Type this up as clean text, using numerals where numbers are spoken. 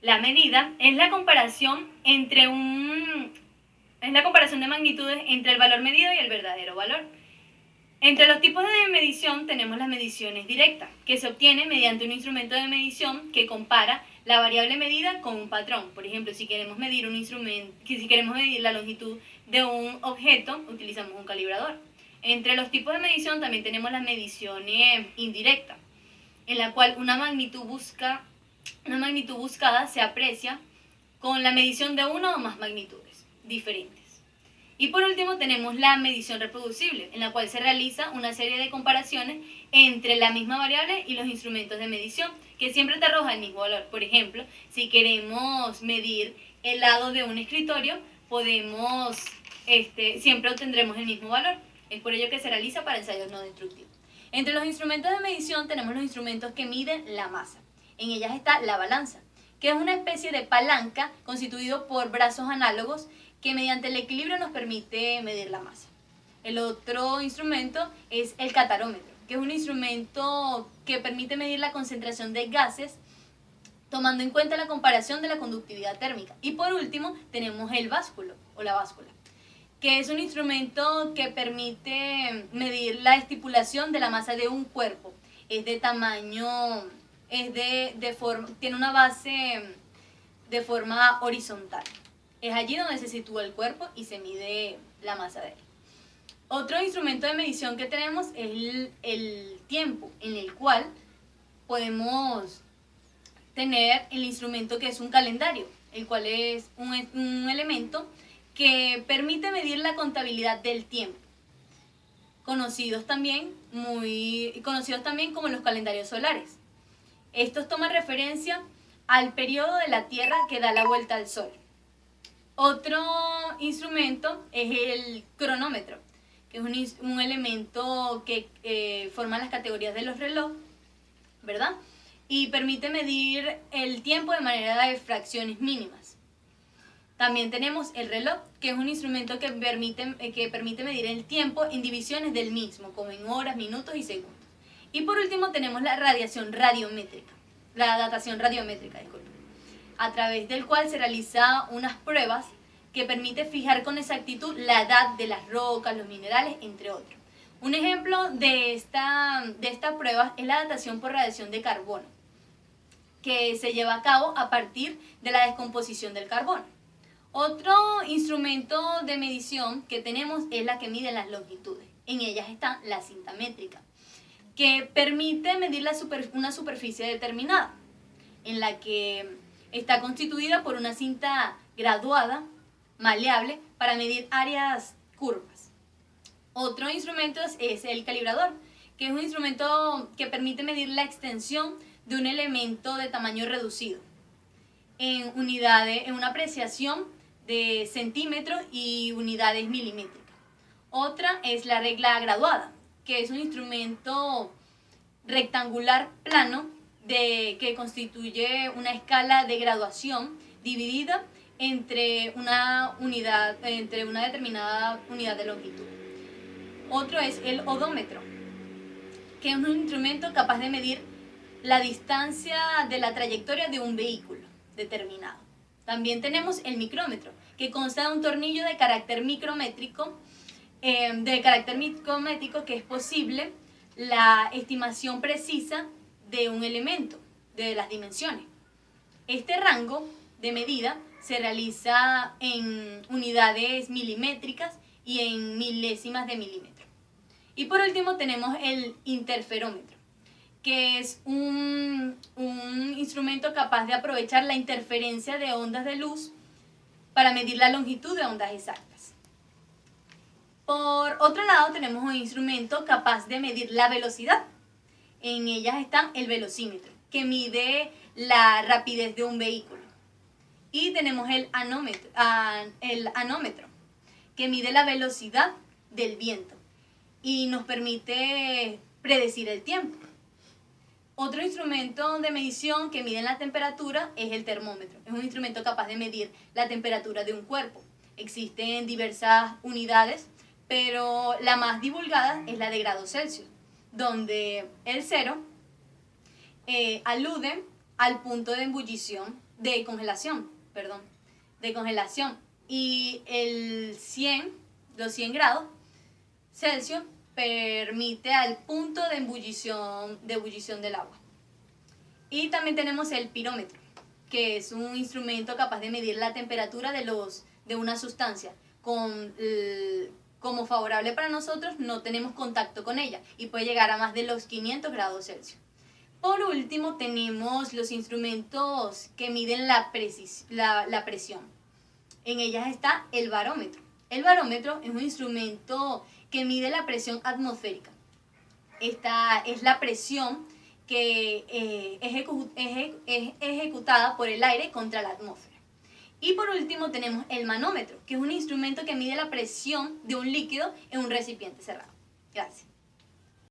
La medida es la comparación es la comparación de magnitudes entre el valor medido y el verdadero valor. Entre los tipos de medición tenemos las mediciones directas, que se obtienen mediante un instrumento de medición que compara la variable medida con un patrón. Por ejemplo, si queremos medir la longitud de un objeto, utilizamos un calibrador. Entre los tipos de medición también tenemos las mediciones indirectas, en la cual una magnitud buscada se aprecia con la medición de una o más magnitudes diferentes. Y por último tenemos la medición reproducible, en la cual se realiza una serie de comparaciones entre la misma variable y los instrumentos de medición, que siempre te arroja el mismo valor. Por ejemplo, si queremos medir el lado de un escritorio, siempre obtendremos el mismo valor. Es por ello que se realiza para ensayos no destructivos. Entre los instrumentos de medición tenemos los instrumentos que miden la masa. En ellas está la balanza, que es una especie de palanca constituido por brazos análogos que mediante el equilibrio nos permite medir la masa. El otro instrumento es el catarómetro, que es un instrumento que permite medir la concentración de gases tomando en cuenta la comparación de la conductividad térmica. Y por último tenemos el básculo o la báscula, que es un instrumento que permite medir la estipulación de la masa de un cuerpo. Es de tamaño, tiene una base de forma horizontal. Es allí donde se sitúa el cuerpo y se mide la masa de él. Otro instrumento de medición que tenemos es el tiempo, en el cual podemos tener el instrumento que es un calendario, el cual es un elemento que permite medir la contabilidad del tiempo, conocidos también como los calendarios solares. Estos toman referencia al periodo de la Tierra que da la vuelta al Sol. Otro instrumento es el cronómetro, que es un elemento que forma las categorías de los relojes, ¿verdad? Y permite medir el tiempo de manera de fracciones mínimas. También tenemos el reloj, que es un instrumento que permite medir el tiempo en divisiones del mismo, como en horas, minutos y segundos. Y por último tenemos la datación radiométrica, a través del cual se realiza unas pruebas que permite fijar con exactitud la edad de las rocas, los minerales, entre otros. Un ejemplo de esta prueba es la datación por radiación de carbono, que se lleva a cabo a partir de la descomposición del carbono. Otro instrumento de medición que tenemos es la que mide las longitudes. En ellas está la cinta métrica, que permite medir una superficie determinada, en la que está constituida por una cinta graduada, maleable, para medir áreas curvas. Otro instrumento es el calibrador, que es un instrumento que permite medir la extensión de un elemento de tamaño reducido en una apreciación de centímetros y unidades milimétricas. Otra es la regla graduada, que es un instrumento rectangular plano que constituye una escala de graduación dividida entre una determinada unidad de longitud. Otro es el odómetro, que es un instrumento capaz de medir la distancia de la trayectoria de un vehículo determinado. También tenemos el micrómetro, que consta de un tornillo de carácter micrométrico, que es posible la estimación precisa de un elemento, de las dimensiones. Este rango de medida se realiza en unidades milimétricas y en milésimas de milímetro. Y por último tenemos el interferómetro, que es un instrumento capaz de aprovechar la interferencia de ondas de luz para medir la longitud de ondas exactas. Por otro lado tenemos un instrumento capaz de medir la velocidad. En ellas está el velocímetro, que mide la rapidez de un vehículo. Y tenemos el anómetro, que mide la velocidad del viento y nos permite predecir el tiempo. Otro instrumento de medición que mide la temperatura es el termómetro. Es un instrumento capaz de medir la temperatura de un cuerpo. Existen diversas unidades, pero la más divulgada es la de grados Celsius, donde el 0 alude al punto de ebullición, de congelación, perdón, de congelación. Y los 100 grados Celsius permite al punto de ebullición del agua. Y también tenemos el pirómetro, que es un instrumento capaz de medir la temperatura de una sustancia. Como favorable para nosotros, no tenemos contacto con ella y puede llegar a más de los 500 grados Celsius. Por último, tenemos los instrumentos que miden la presión. En ellas está el barómetro. El barómetro es un instrumento que mide la presión atmosférica. Esta es la presión que es ejecutada por el aire contra la atmósfera. Y por último tenemos el manómetro, que es un instrumento que mide la presión de un líquido en un recipiente cerrado. Gracias.